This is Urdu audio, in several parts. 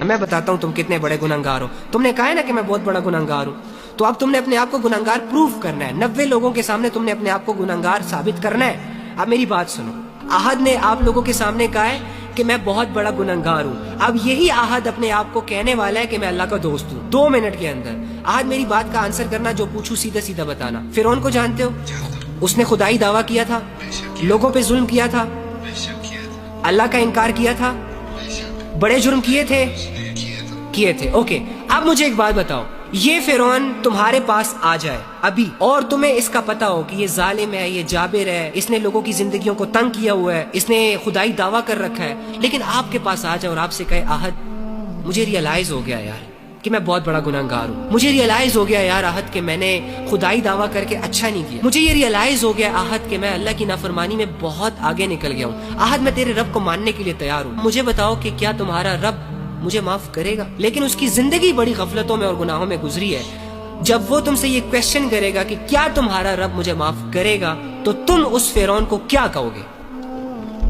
میں بتاتا ہوں تم کتنے بڑے گنہگار ہو. تم نے کہا ہے نا کہ میں بہت بڑا گنہگار ہوں, تو اب تم نے اپنے آپ کو گنہگار پروف کرنا ہے. 90 لوگوں کے سامنے تم نے اپنے آپ کو گنہگار ثابت کرنا ہے. اب میری بات سنو, احد نے آپ لوگوں کے سامنے کہا ہے کہ میں بہت بڑا گنہگار ہوں. اب یہی احد اپنے آپ کو کہنے والا ہے کہ میں اللہ کا دوست ہوں 2 منٹ کے اندر. احد میری بات کا آنسر کرنا, جو پوچھوں سیدھا سیدھا بتانا. فرعون کو جانتے ہو؟ اس نے خدائی دعویٰ کیا تھا, لوگوں پہ ظلم کیا تھا, اللہ کا انکار کیا تھا, بڑے جرم کیے تھے. اوکے, اب مجھے ایک بات بتاؤ, یہ فرعون تمہارے پاس آ جائے ابھی اور تمہیں اس کا پتا ہو کہ یہ ظالم ہے, یہ جابر ہے, اس نے لوگوں کی زندگیوں کو تنگ کیا ہوا ہے, اس نے خدائی دعویٰ کر رکھا ہے, لیکن آپ کے پاس آ جائے اور آپ سے کہے احد مجھے ریئلائز ہو گیا یار کہ میں بہت بڑا گنہگار ہوں, مجھے ریئلائز ہو گیا یار احد کہ میں نے خدائی دعویٰ کر کے اچھا نہیں کیا, مجھے یہ ریئلائز ہو گیا احد کہ میں اللہ کی نافرمانی میں بہت آگے نکل گیا ہوں. احد میں تیرے رب کو ماننے کے لیے تیار ہوں, مجھے بتاؤ کہ کیا تمہارا رب مجھے معاف کرے گا؟ لیکن اس کی زندگی بڑی غفلتوں میں اور گناہوں میں گزری ہے. جب وہ تم سے یہ کویسچن کرے گا کہ کیا تمہارا رب مجھے معاف کرے گا, تو تم اس فرعون کو کیا کہو گے؟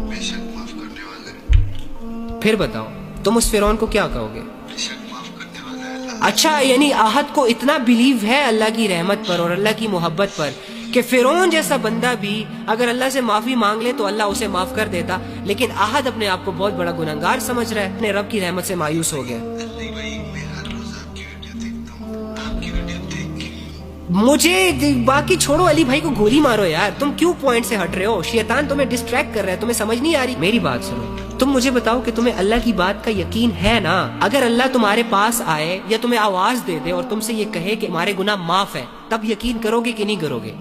بے شک معاف کرنے والا ہے. پھر بتاؤ تم اس فرعون کو کیا کہو گے؟ بے شک معاف کرنے والا ہے اللہ. اچھا, یعنی احد کو اتنا بلیو ہے اللہ کی رحمت پر اور اللہ کی محبت پر کہ فرعون جیسا بندہ بھی اگر اللہ سے معافی مانگ لے تو اللہ اسے معاف کر دیتا, لیکن احد اپنے آپ کو بہت بڑا گنہگار سمجھ رہا ہے, اپنے رب کی رحمت سے مایوس ہو گیا. نہیں بھائی, میں ہر روز آپ کی ویڈیو دیکھتا ہوں, آپ کی ویڈیو دیکھ کے مجھے باقی چھوڑو, علی بھائی کو گولی مارو یار, تم کیوں پوائنٹ سے ہٹ رہے ہو؟ شیطان تمہیں ڈسٹریکٹ کر رہا ہے, تمہیں سمجھ نہیں آ رہی. میری بات سنو, تم مجھے بتاؤ کہ تمہیں اللہ کی بات کا یقین ہے نا؟ اگر اللہ تمہارے پاس آئے یا تمہیں آواز دے دے اور تم سے یہ کہے کہ ہمارے گناہ معاف ہے, تب یقین کرو گے کہ نہیں کرو گے؟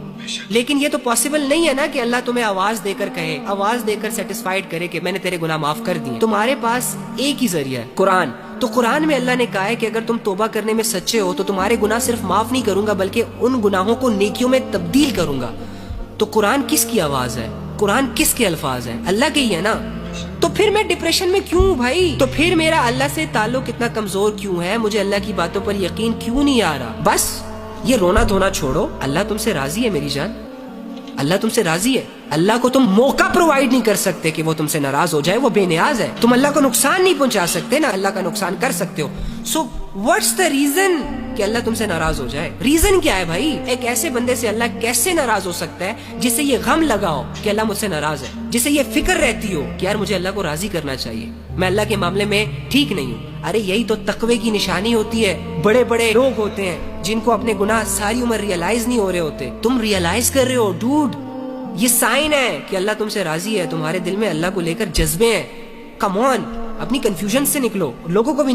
لیکن یہ تو پاسبل نہیں ہے نا کہ اللہ تمہیں آواز دے کر کہے, آواز دے کر سیٹسفائیڈ کرے کہ میں نے تیرے گناہ معاف کر دیے. تمہارے پاس ایک ہی ذریعہ ہے, قرآن. تو قرآن میں اللہ نے کہا ہے کہ اگر تم توبہ کرنے میں سچے ہو تو تمہارے گناہ صرف معاف نہیں کروں گا بلکہ ان گناہوں کو نیکیوں میں تبدیل کروں گا. تو قرآن کس کی آواز ہے؟ قرآن کس کے الفاظ ہیں؟ اللہ کے ہی ہے نا. تو پھر میں ڈپریشن میں کیوں ہوں بھائی؟ تو پھر میرا اللہ سے تعلق اتنا کمزور کیوں ہے؟ مجھے اللہ کی باتوں پر یقین کیوں نہیں آ رہا؟ بس یہ رونا دھونا چھوڑو, اللہ تم سے راضی ہے میری جان, اللہ تم سے راضی ہے. اللہ کو تم موقع پرووائڈ نہیں کر سکتے کہ وہ تم سے ناراض ہو جائے, وہ بے نیاز ہے. تم اللہ کو نقصان نہیں پہنچا سکتے نا اللہ کا نقصان کر سکتے ہو. سو واٹس دا ریزن کہ اللہ تم سے ناراض ہو جائے؟ ریزن کیا ہے بھائی؟ ایک ایسے بندے سے اللہ کیسے ناراض ہو سکتا ہے جس سے یہ غم لگا ہو کہ اللہ مجھ سے ناراض ہے, جسے یہ فکر رہتی ہو کہ یار مجھے اللہ کو راضی کرنا چاہیے, میں اللہ کے معاملے میں ٹھیک نہیں ہوں. ارے یہی تو تقوی کی نشانی ہوتی ہے. بڑے بڑے لوگ ہوتے ہیں جن کو اپنے گناہ ساری عمر ریئلائز نہیں ہو رہے ہوتے, تم ریئلائز کر رہے ہو ڈوڈ. یہ سائن ہے کہ اللہ تم سے راضی ہے, تمہارے دل میں اللہ کو لے کر جذبے ہیں. کم آن, اپنی کنفیوژن سے نکلو, لوگوں کو بھی